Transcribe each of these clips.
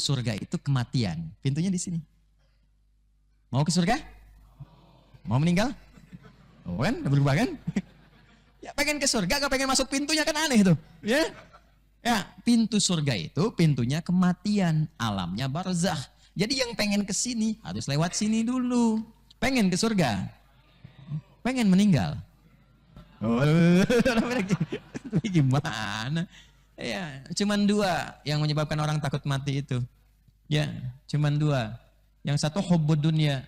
surga itu kematian. Pintunya di sini. Mau ke surga? Mau meninggal? Oh kan, udah berubah kan? Ya pengen ke surga, gak pengen masuk pintunya kan aneh tuh. Ya, ya pintu surga itu pintunya kematian, alamnya barzakh. Jadi yang pengen ke sini harus lewat sini dulu. Pengen ke surga, pengen meninggal. Oh, gimana? Ya, cuman dua yang menyebabkan orang takut mati itu. Ya, cuman dua. Yang satu hubbud dunia.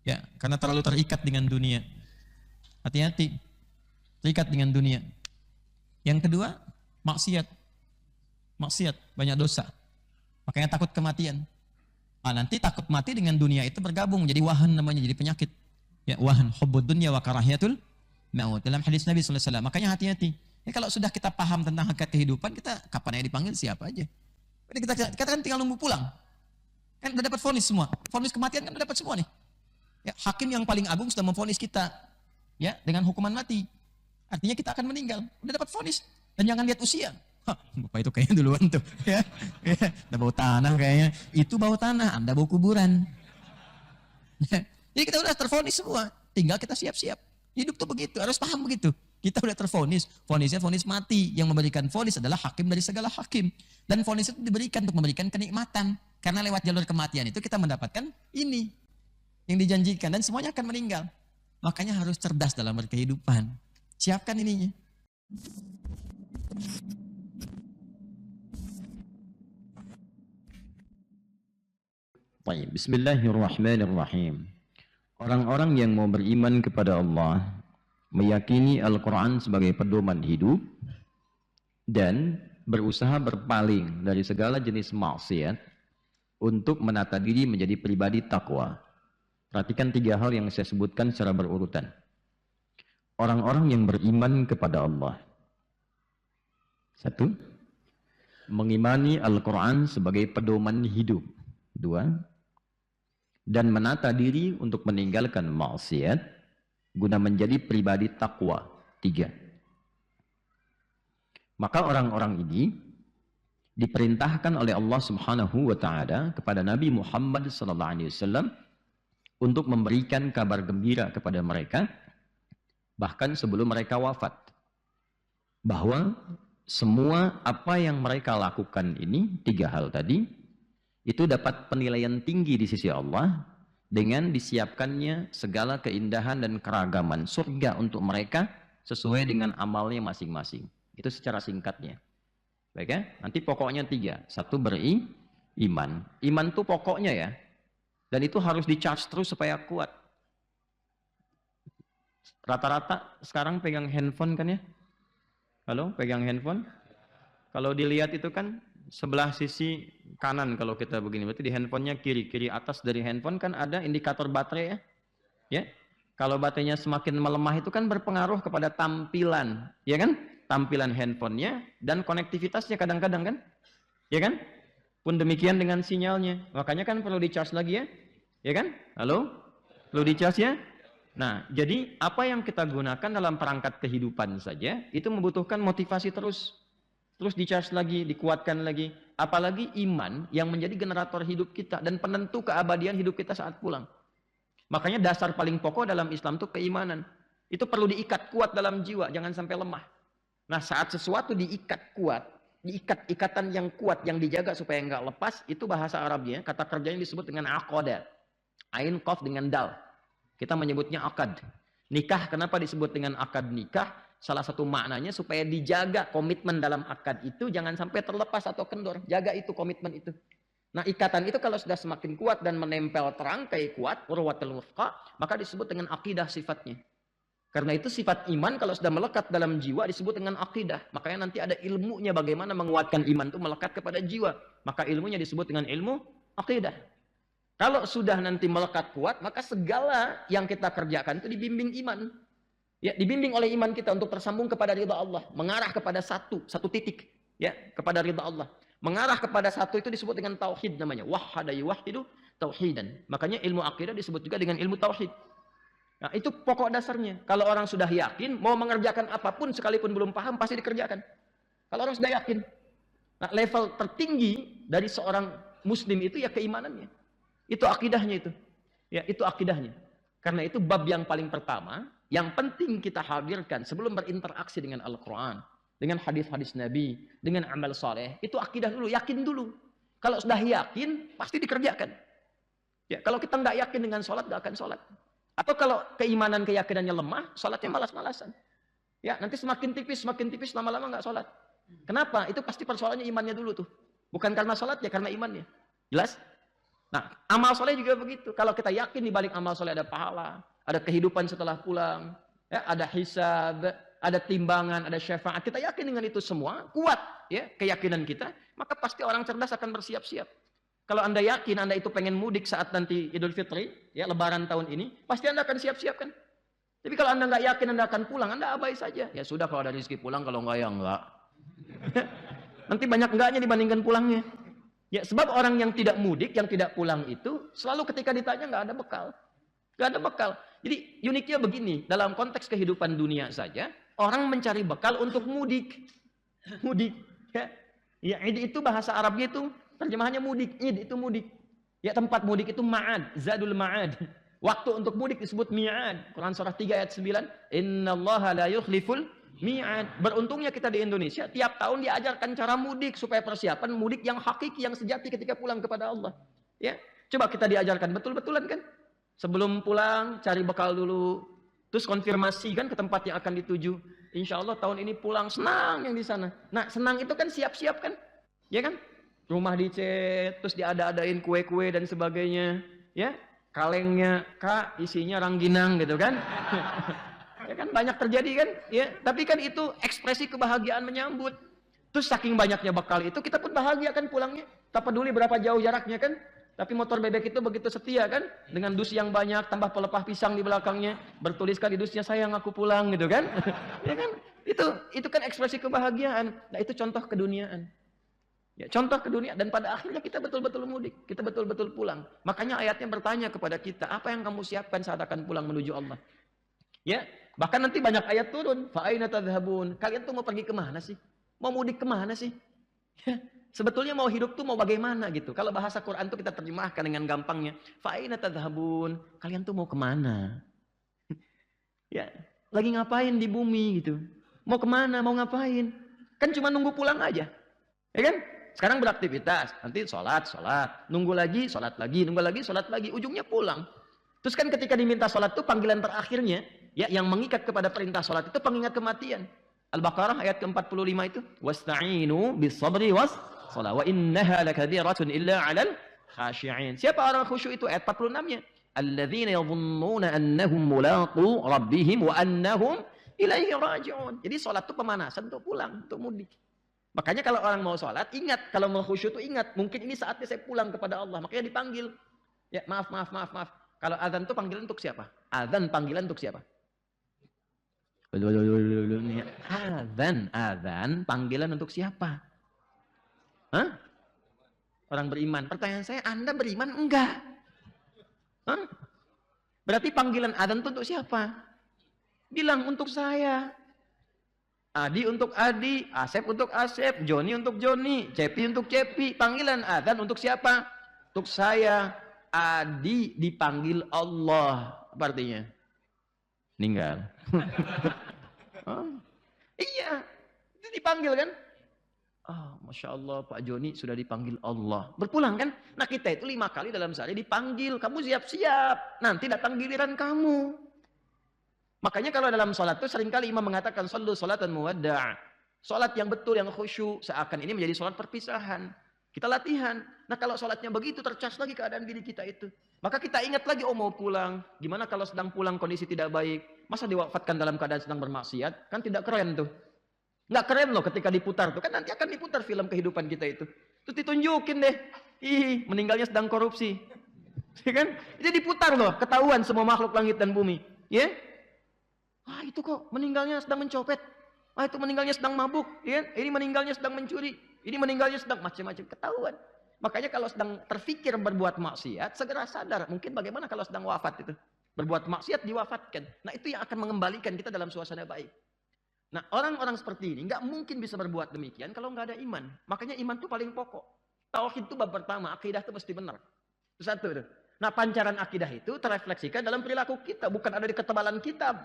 Ya, karena terlalu terikat dengan dunia. Hati-hati. Terikat dengan dunia. Yang kedua, maksiat. Maksiat, banyak dosa. Makanya takut kematian. Nah, nanti takut mati dengan dunia itu bergabung jadi wahan namanya, jadi penyakit. Ya, wahan hubbud dunya wa karahiyatul maut. Dalam hadis Nabi sallallahu alaihi wasallam. Makanya hati-hati. Ya, kalau sudah kita paham tentang hakikat kehidupan, kita kapan aja dipanggil siapa aja. Kita kan tinggal nunggu pulang. Kan udah dapat vonis semua. Vonis kematian kan udah dapat semua nih. Ya, hakim yang paling agung sudah memvonis kita ya dengan hukuman mati. Artinya kita akan meninggal. Udah dapat vonis. Dan jangan lihat usia. Hah, Bapak itu kayaknya duluan tuh. Ya, udah bau tanah kayaknya. Itu bau tanah, Anda bau kuburan. Jadi kita udah tervonis semua. Tinggal kita siap-siap. Hidup tuh begitu, harus paham begitu. Kita udah tervonis. Vonisnya vonis mati. Yang memberikan vonis adalah hakim dari segala hakim. Dan vonis itu diberikan untuk memberikan kenikmatan. Karena lewat jalur kematian itu kita mendapatkan ini. Yang dijanjikan. Dan semuanya akan meninggal. Makanya harus cerdas dalam berkehidupan. Siapkan ininya. Baik, bismillahirrahmanirrahim. Orang-orang yang mau beriman kepada Allah, meyakini Al-Quran sebagai pedoman hidup, dan berusaha berpaling dari segala jenis maksiat untuk menata diri menjadi pribadi takwa. Perhatikan 3 hal yang saya sebutkan secara berurutan. Orang-orang yang beriman kepada Allah. 1. Mengimani Al-Quran sebagai pedoman hidup. 2. Dan menata diri untuk meninggalkan maksiat guna menjadi pribadi takwa. 3. Maka orang-orang ini diperintahkan oleh Allah Subhanahu wa taala kepada Nabi Muhammad sallallahu alaihi wasallam untuk memberikan kabar gembira kepada mereka bahkan sebelum mereka wafat, bahwa semua apa yang mereka lakukan ini, 3 hal tadi, itu dapat penilaian tinggi di sisi Allah dengan disiapkannya segala keindahan dan keragaman surga untuk mereka sesuai dengan amalnya masing-masing. Itu secara singkatnya. Baik ya? Nanti pokoknya 3. 1, beriman. Iman itu pokoknya ya. Dan itu harus di-charge terus supaya kuat. Rata-rata sekarang pegang handphone kan ya? Halo, pegang handphone? Kalau dilihat itu kan sebelah sisi kanan kalau kita begini, berarti di handphonenya kiri atas dari handphone kan ada indikator baterai ya. Ya, kalau baterainya semakin melemah itu kan berpengaruh kepada tampilan, ya kan? Tampilan handphonenya dan konektivitasnya kadang-kadang kan, ya kan? Pun demikian dengan sinyalnya, makanya kan perlu di-charge lagi ya kan? Halo, perlu di-charge ya. Nah, jadi apa yang kita gunakan dalam perangkat kehidupan saja itu membutuhkan motivasi terus di-charge lagi, dikuatkan lagi. Apalagi iman yang menjadi generator hidup kita dan penentu keabadian hidup kita saat pulang. Makanya dasar paling pokok dalam Islam itu keimanan. Itu perlu diikat kuat dalam jiwa, jangan sampai lemah. Nah, saat sesuatu diikat kuat, diikat ikatan yang kuat, yang dijaga supaya enggak lepas, itu bahasa Arabnya, kata kerjanya disebut dengan aqada. Ain, qaf dengan dal. Kita menyebutnya akad. Nikah, kenapa disebut dengan akad nikah? Salah satu maknanya supaya dijaga komitmen dalam akad itu jangan sampai terlepas atau kendor. Jaga itu komitmen itu. Nah, ikatan itu kalau sudah semakin kuat dan menempel terangkai kuat, urwatul wuthqa, maka disebut dengan akidah sifatnya. Karena itu sifat iman kalau sudah melekat dalam jiwa disebut dengan akidah. Makanya nanti ada ilmunya bagaimana menguatkan iman itu melekat kepada jiwa. Maka ilmunya disebut dengan ilmu akidah. Kalau sudah nanti melekat kuat, maka segala yang kita kerjakan itu dibimbing iman. Ya, dibimbing oleh iman kita untuk tersambung kepada ridha Allah, mengarah kepada satu titik, ya, kepada ridha Allah. Mengarah kepada satu itu disebut dengan tauhid namanya. Wahhada yuwahhidu tauhidan. Makanya ilmu akidah disebut juga dengan ilmu tauhid. Nah, itu pokok dasarnya. Kalau orang sudah yakin, mau mengerjakan apapun sekalipun belum paham pasti dikerjakan. Kalau orang sudah yakin. Nah, level tertinggi dari seorang Muslim itu ya keimanannya. Itu akidahnya itu. Ya, itu akidahnya. Karena itu bab yang paling pertama, yang penting kita hadirkan sebelum berinteraksi dengan Al-Quran, dengan hadis-hadis Nabi, dengan amal soleh, itu akidah dulu, yakin dulu. Kalau sudah yakin, pasti dikerjakan. Ya, kalau kita nggak yakin dengan sholat, nggak akan sholat. Atau kalau keimanan keyakinannya lemah, sholatnya malas-malasan. Ya, nanti semakin tipis, lama-lama nggak sholat. Kenapa? Itu pasti persoalannya imannya dulu tuh. Bukan karena sholat ya, karena imannya. Jelas? Nah, amal soleh juga begitu. Kalau kita yakin di balik amal soleh ada pahala, ada kehidupan setelah pulang, ya, ada hisab, ada timbangan, ada syafaat. Kita yakin dengan itu semua, kuat ya keyakinan kita, maka pasti orang cerdas akan bersiap-siap. Kalau Anda yakin Anda itu pengen mudik saat nanti Idul Fitri, ya Lebaran tahun ini, pasti Anda akan siap-siap kan? Tapi kalau Anda nggak yakin Anda akan pulang, Anda abai saja. Ya sudah, kalau ada rezeki pulang, kalau nggak ya nggak. Nanti banyak enggaknya dibandingkan pulangnya. Ya, sebab orang yang tidak mudik, yang tidak pulang itu, selalu ketika ditanya nggak ada bekal. Nggak ada bekal. Jadi uniknya begini, dalam konteks kehidupan dunia saja, orang mencari bekal untuk mudik. Mudik. Ya, id itu bahasa Arabnya itu, terjemahannya mudik. Id itu mudik. Ya, tempat mudik itu ma'ad, zadul ma'ad. Waktu untuk mudik disebut mi'ad. Quran surah 3 ayat 9. Innallaha la yukhliful mi'ad. Beruntungnya kita di Indonesia, tiap tahun diajarkan cara mudik supaya persiapan mudik yang hakiki, yang sejati ketika pulang kepada Allah. Ya, coba kita diajarkan betul-betulan kan? Sebelum pulang cari bekal dulu, terus konfirmasi kan ke tempat yang akan dituju. Insya Allah tahun ini pulang senang yang di sana. Nah, senang itu kan siap-siap kan? Ya kan? Rumah dicet, terus diada-adain kue-kue dan sebagainya. Ya, kalengnya Kak, isinya rangginang gitu kan? Ya kan banyak terjadi kan? Ya, tapi kan itu ekspresi kebahagiaan menyambut. Terus saking banyaknya bekal itu kita pun bahagia kan pulangnya. Tak peduli berapa jauh jaraknya kan? Tapi motor bebek itu begitu setia kan? Dengan dus yang banyak, tambah pelepah pisang di belakangnya, bertuliskan di dusnya sayang aku pulang gitu kan? Ya kan? Itu kan ekspresi kebahagiaan. Nah, itu contoh keduniaan. Ya, contoh ke dunia, dan pada akhirnya kita betul-betul mudik, kita betul-betul pulang. Makanya ayatnya bertanya kepada kita, apa yang kamu siapkan saat akan pulang menuju Allah? Ya, bahkan nanti banyak ayat turun, fa aina tadhhabun? Kalian tuh mau pergi kemana sih? Mau mudik kemana sih? Ya, sebetulnya mau hidup tuh mau bagaimana gitu. Kalau bahasa Quran tuh kita terjemahkan dengan gampangnya, fa aina tadhhabun? Kalian tuh mau kemana? Ya, lagi ngapain di bumi gitu? Mau kemana? Mau ngapain? Kan cuma nunggu pulang aja, ya kan? Sekarang beraktivitas, nanti sholat, nunggu lagi, sholat lagi, nunggu lagi, sholat lagi, ujungnya pulang. Terus kan ketika diminta sholat itu panggilan terakhirnya, ya yang mengikat kepada perintah sholat itu pengingat kematian. Al-Baqarah ayat ke-45 itu, wasta'inu bis-sabri was-shalah wa innaha lakabiratun illa 'alal khashi'in. Siapa orang khusyuk itu? Ayat 46-nya. Alladzina yadhunnuna annahum mulaqu rabbihim wa annahum ilaihi raji'un. Jadi sholat itu pemanasan untuk pulang, untuk mudik. Makanya kalau orang mau sholat, ingat. Kalau mau khusyuk itu ingat. Mungkin ini saatnya saya pulang kepada Allah. Makanya dipanggil. Ya, maaf. Kalau azan itu panggilan untuk siapa? Azan panggilan untuk siapa? Azan panggilan untuk siapa? Hah? Orang beriman. Pertanyaan saya, Anda beriman? Enggak. Hah? Berarti panggilan azan itu untuk siapa? Bilang untuk saya. Adi untuk Adi, Asep untuk Asep, Joni untuk Joni, Cepi untuk Cepi. Panggilan azan untuk siapa? Untuk saya. Adi dipanggil Allah. Apa artinya? Meninggal. Oh, iya, itu dipanggil kan? Masya Allah, Pak Joni sudah dipanggil Allah. Berpulang kan? Nah, kita itu 5 kali dalam sehari dipanggil. Kamu siap-siap. Nanti datang giliran kamu. Makanya kalau dalam sholat itu seringkali imam mengatakan shollu sholatan muwadda'. Sholat yang betul, yang khusyuk. Seakan ini menjadi sholat perpisahan. Kita latihan. Nah, kalau sholatnya begitu, tercas lagi keadaan diri kita itu. Maka kita ingat lagi, mau pulang. Gimana kalau sedang pulang kondisi tidak baik? Masa diwafatkan dalam keadaan sedang bermaksiat? Kan tidak keren tuh. Nggak keren loh ketika diputar tuh. Kan nanti akan diputar film kehidupan kita itu. Terus ditunjukin deh. Meninggalnya sedang korupsi. Ya kan? Itu diputar loh. Ketahuan semua makhluk langit dan bumi. Ya? Itu kok meninggalnya sedang mencopet. Itu meninggalnya sedang mabuk. Ya? Ini meninggalnya sedang mencuri. Ini meninggalnya sedang macam-macam, ketahuan. Makanya kalau sedang terfikir berbuat maksiat, segera sadar. Mungkin bagaimana kalau sedang wafat itu. Berbuat maksiat diwafatkan. Nah, itu yang akan mengembalikan kita dalam suasana baik. Nah, orang-orang seperti ini nggak mungkin bisa berbuat demikian kalau nggak ada iman. Makanya iman itu paling pokok. Tauhid itu bab pertama, akidah itu mesti benar. Itu satu itu. Nah, pancaran akidah itu terefleksikan dalam perilaku kita, bukan ada di ketebalan kitab.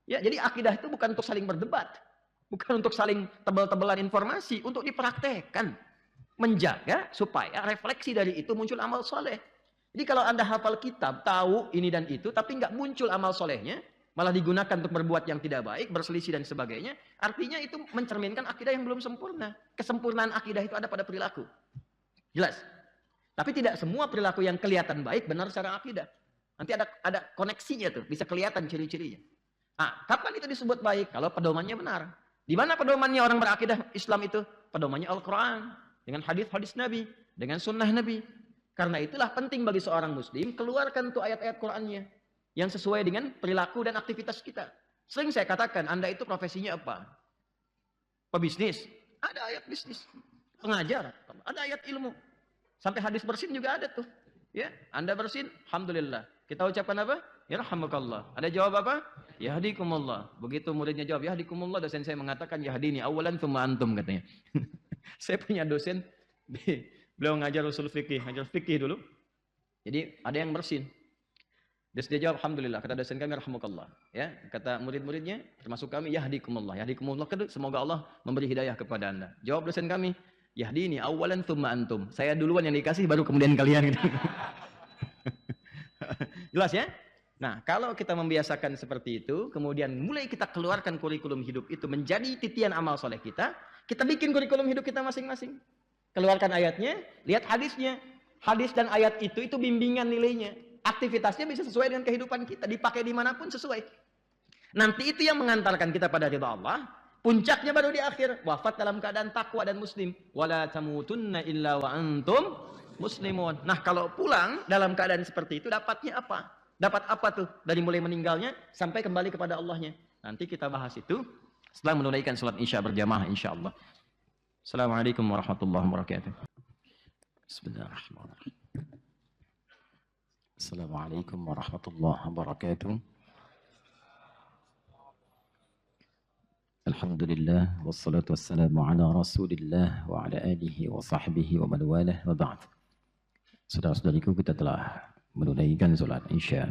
Ya, jadi akidah itu bukan untuk saling berdebat, bukan untuk saling tebal-tebalan informasi, untuk dipraktekkan, menjaga supaya refleksi dari itu muncul amal soleh. Jadi kalau Anda hafal kitab, tahu ini dan itu, tapi nggak muncul amal solehnya, malah digunakan untuk berbuat yang tidak baik, berselisih dan sebagainya, artinya itu mencerminkan akidah yang belum sempurna. Kesempurnaan akidah itu ada pada perilaku. Jelas? Tapi tidak semua perilaku yang kelihatan baik benar secara akidah. Nanti ada koneksinya tuh, bisa kelihatan ciri-cirinya. Nah, kapan itu disebut baik? Kalau pedomannya benar. Di mana pedomannya orang berakidah Islam itu? Pedomannya Al-Quran, dengan hadis-hadis Nabi, dengan sunnah Nabi. Karena itulah penting bagi seorang muslim keluarkan tuh ayat-ayat Qurannya yang sesuai dengan perilaku dan aktivitas kita. Sering saya katakan, Anda itu profesinya apa? Pebisnis, ada ayat bisnis. Pengajar, ada ayat ilmu. Sampai hadis bersin juga ada tuh. Ya, Anda bersin, alhamdulillah. Kita ucapkan apa? Yarhamukallah. Ada jawab apa? Yahdikumullah. Begitu muridnya jawab yahdikumullah, dosen saya mengatakan yahdini awalan tsumma antum katanya. Saya punya dosen, beliau ngajar usul fikih, ngajar fikih dulu. Jadi ada yang bersin. Terus dia jawab alhamdulillah, kata dosen kami rahmukallah. Ya, kata murid-muridnya termasuk kami yahdikumullah. Yahdikumullah, semoga Allah memberi hidayah kepada Anda. Jawab dosen kami, yahdini awalan tsumma antum. Saya duluan yang dikasih baru kemudian kalian. Jelas ya? Nah, kalau kita membiasakan seperti itu, kemudian mulai kita keluarkan kurikulum hidup itu menjadi titian amal soleh kita bikin kurikulum hidup kita masing-masing. Keluarkan ayatnya, lihat hadisnya. Hadis dan ayat itu bimbingan nilainya. Aktivitasnya bisa sesuai dengan kehidupan kita, dipakai dimanapun sesuai. Nanti itu yang mengantarkan kita pada ridha Allah. Puncaknya baru di akhir, wafat dalam keadaan takwa dan muslim. Wala tamutunna illa wa antum muslimun. Nah, kalau pulang dalam keadaan seperti itu dapatnya apa? Dapat apa tuh dari mulai meninggalnya sampai kembali kepada Allahnya? Nanti kita bahas itu setelah menunaikan salat Isya berjamaah insyaallah. Assalamualaikum warahmatullahi wabarakatuh. Bismillahirrahmanirrahim. Assalamualaikum warahmatullahi wabarakatuh. Alhamdulillah wassalatu wassalamu ala Rasulillah wa ala alihi wa sahbihi wa man walah wa ba'd. Saudara-saudariku, kita telah menunaikan salat Isya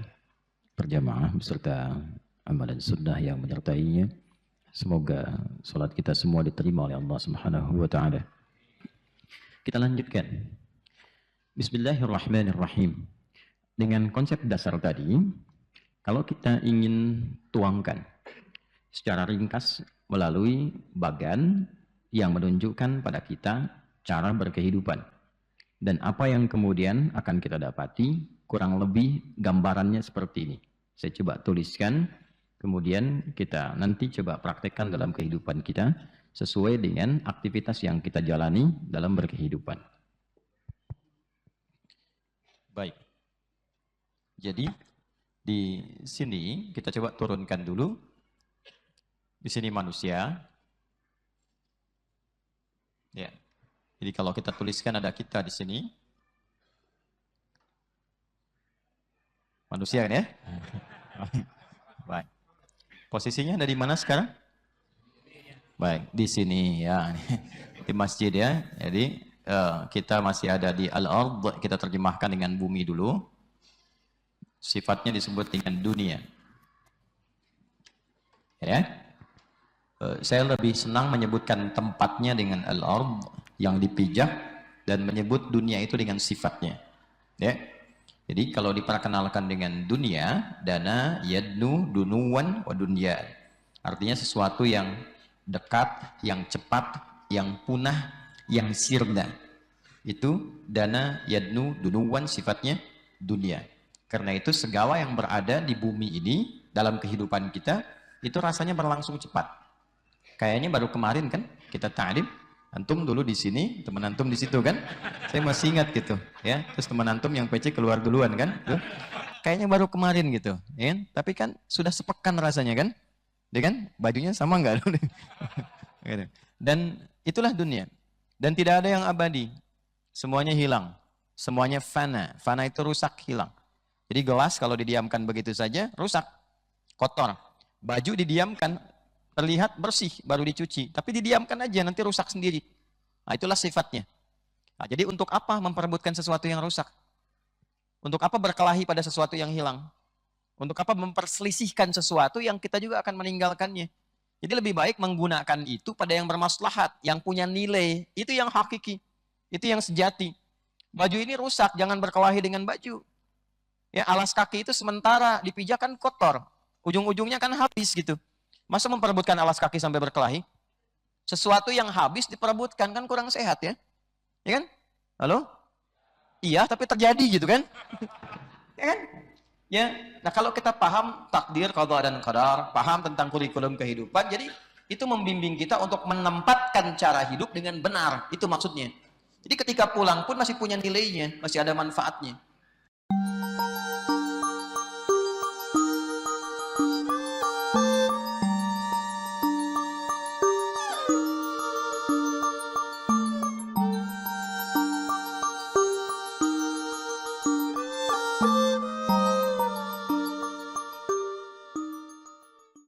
berjamaah beserta amalan sunnah yang menyertainya. Semoga salat kita semua diterima oleh Allah Subhanahu wa taala. Kita lanjutkan. Bismillahirrahmanirrahim. Dengan konsep dasar tadi, kalau kita ingin tuangkan secara ringkas melalui bagan yang menunjukkan pada kita cara berkehidupan. Dan apa yang kemudian akan kita dapati, kurang lebih gambarannya seperti ini. Saya coba tuliskan, kemudian kita nanti coba praktekkan dalam kehidupan kita, sesuai dengan aktivitas yang kita jalani dalam berkehidupan. Baik. Jadi, di sini kita coba turunkan dulu. Di sini manusia. Ya. Jadi kalau kita tuliskan ada kita di sini. Manusia kan ya? Baik. Posisinya ada di mana sekarang? Baik, di sini ya. Di masjid ya. Jadi kita masih ada di al-ard, kita terjemahkan dengan bumi dulu. Sifatnya disebut dengan dunia. Ya. Saya lebih senang menyebutkan tempatnya dengan al-ard yang dipijak dan menyebut dunia itu dengan sifatnya. Ya. Jadi kalau diperkenalkan dengan dunia, dana yadnu dunuwan wa dunya. Artinya sesuatu yang dekat, yang cepat, yang punah, yang sirna. Itu dana yadnu dunuwan, sifatnya dunia. Karena itu segala yang berada di bumi ini dalam kehidupan kita itu rasanya berlangsung cepat. Kayaknya baru kemarin kan kita ta'lim, antum dulu di sini, teman antum di situ kan. Saya masih ingat gitu, ya. Terus teman antum yang PC keluar duluan kan. Tuh. Kayaknya baru kemarin gitu, ya. Tapi kan sudah sepekan rasanya kan. Ya kan? Bajunya sama enggak? Dan itulah dunia. Dan tidak ada yang abadi. Semuanya hilang. Semuanya fana. Fana itu rusak, hilang. Jadi gelas kalau didiamkan begitu saja rusak, kotor. Baju didiamkan terlihat bersih, baru dicuci. Tapi didiamkan aja, nanti rusak sendiri. Nah, itulah sifatnya. Nah, jadi untuk apa memperebutkan sesuatu yang rusak? Untuk apa berkelahi pada sesuatu yang hilang? Untuk apa memperselisihkan sesuatu yang kita juga akan meninggalkannya? Jadi lebih baik menggunakan itu pada yang bermaslahat, yang punya nilai. Itu yang hakiki. Itu yang sejati. Baju ini rusak, jangan berkelahi dengan baju. Ya, alas kaki itu sementara dipijak kan kotor. Ujung-ujungnya kan habis gitu. Masa memperebutkan alas kaki sampai berkelahi? Sesuatu yang habis diperebutkan kan kurang sehat ya. Ya kan? Halo? Iya, tapi terjadi gitu kan? Ya kan? Ya. Nah, kalau kita paham takdir, qada dan qadar, paham tentang kurikulum kehidupan, jadi itu membimbing kita untuk menempatkan cara hidup dengan benar. Itu maksudnya. Jadi ketika pulang pun masih punya nilainya, masih ada manfaatnya.